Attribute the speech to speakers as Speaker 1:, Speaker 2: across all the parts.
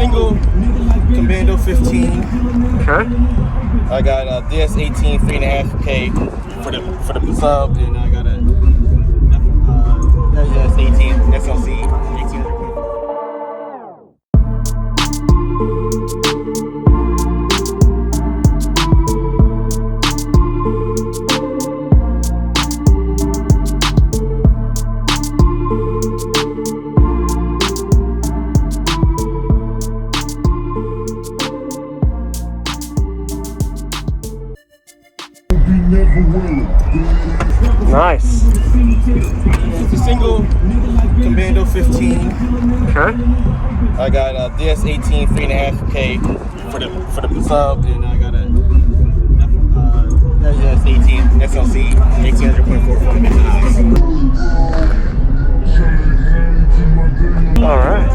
Speaker 1: single Commando 15.
Speaker 2: Okay.
Speaker 1: I got a DS18 3.5K for the sub, and I got a DS18 SLC 1800.
Speaker 2: Nice.
Speaker 1: It's a single Commando 15.
Speaker 2: Okay.
Speaker 1: I got a DS18 3.5K for the sub, and I got a DS18 SLC 1800.4 for the mid highs.
Speaker 2: All right.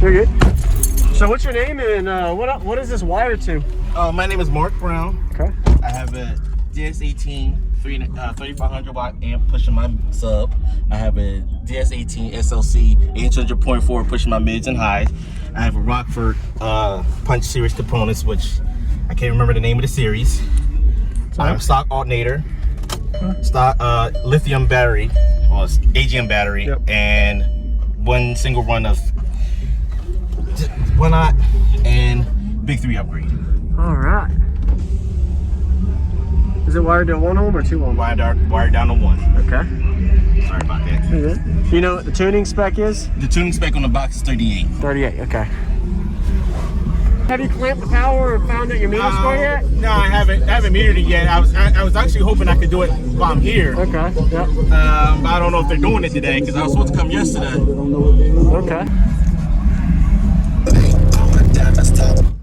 Speaker 2: You're good. So what's your name and what is this wired to?
Speaker 1: My name is Mark Brown.
Speaker 2: Okay.
Speaker 1: I have a DS18 3500 watt amp pushing my sub. I have a DS18 SLC 800.4 pushing my mids and highs. I have a Rockford punch series components, which I can't remember the name of the series. I have a stock alternator, stock lithium battery, or AGM battery,
Speaker 2: yep,
Speaker 1: and one single run of 1/0 and big 3 upgrade.
Speaker 2: All right. Is it wired to 1 ohm or 2 ohm?
Speaker 1: Wired down to 1.
Speaker 2: Okay.
Speaker 1: Sorry about that.
Speaker 2: Yeah. You know what the tuning spec is?
Speaker 1: The tuning spec on the box is 38.
Speaker 2: 38. Okay. Have you clamped the power and found out your meter score yet?
Speaker 1: No, I haven't metered it yet. I was actually hoping I could do it while I'm here.
Speaker 2: Okay. Yep.
Speaker 1: But I don't know if they're doing it today because I was supposed to come yesterday.
Speaker 2: Okay.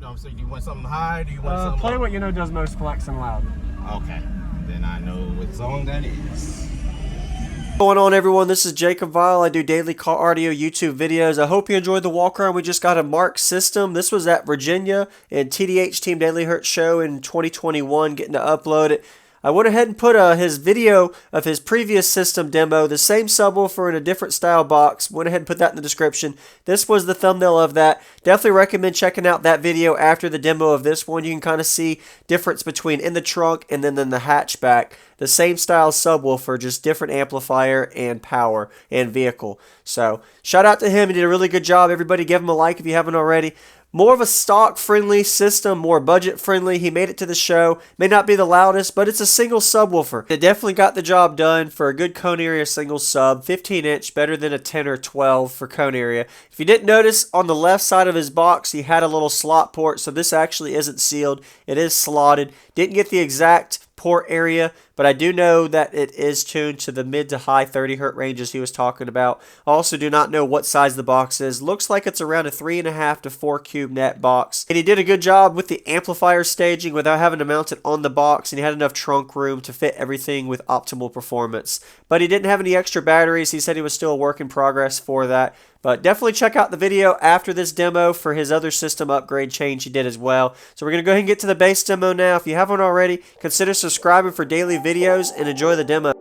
Speaker 1: No, so do you want something high? Do you want something
Speaker 2: play
Speaker 1: low?
Speaker 2: what you know does most flex and loud.
Speaker 1: Okay, then I know what song that is.
Speaker 2: What's going on, everyone? This is JacobViral. I do daily car audio YouTube videos. I hope you enjoyed the walk around. We just got a Mark system. This was at Virginia and TDH Team Daily Hertz show in 2021, getting to upload it. I went ahead and put his video of his previous system demo, the same subwoofer in a different style box. Went ahead and put that in the description. This was the thumbnail of that. Definitely recommend checking out that video after the demo of this one. You can kind of see difference between in the trunk and then in the hatchback. The same style subwoofer, just different amplifier and power and vehicle. So shout out to him. He did a really good job. Everybody give him a like if you haven't already. More of a stock-friendly system, more budget-friendly. He made it to the show. May not be the loudest, but it's a single subwoofer. It definitely got the job done for a good cone area single sub. 15-inch, better than a 10 or 12 for cone area. If you didn't notice, on the left side of his box, he had a little slot port, so this actually isn't sealed. It is slotted. Didn't get the exact port area, but I do know that it is tuned to the mid to high 30 hertz ranges he was talking about. I also do not know what size the box is. Looks like it's around a 3.5 to 4 cube net box. And he did a good job with the amplifier staging without having to mount it on the box, and he had enough trunk room to fit everything with optimal performance. But he didn't have any extra batteries. He said he was still a work in progress for that. But definitely check out the video after this demo for his other system upgrade change he did as well. So we're going to go ahead and get to the base demo now. If you haven't already, consider subscribing for daily videos and enjoy the demo.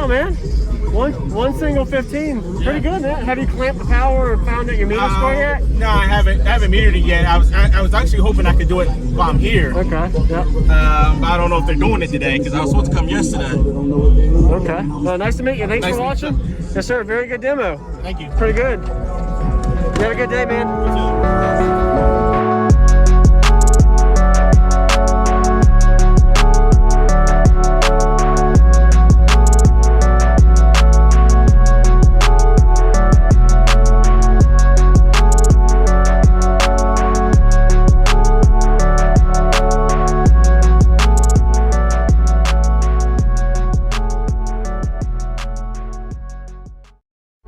Speaker 2: Wow, man. One single 15. Pretty good, man. Have you clamped the power and found out your meter score yet?
Speaker 1: No, I haven't metered it yet. I was actually hoping I could do it while I'm here.
Speaker 2: Okay. Yep.
Speaker 1: But I don't know if they're doing it today because I was supposed to come yesterday.
Speaker 2: Okay. Well, nice to meet you. Thanks
Speaker 1: Nice
Speaker 2: for
Speaker 1: to meet
Speaker 2: watching. Yes, sir. Very good demo.
Speaker 1: Thank you.
Speaker 2: Pretty good. You have a good day, man.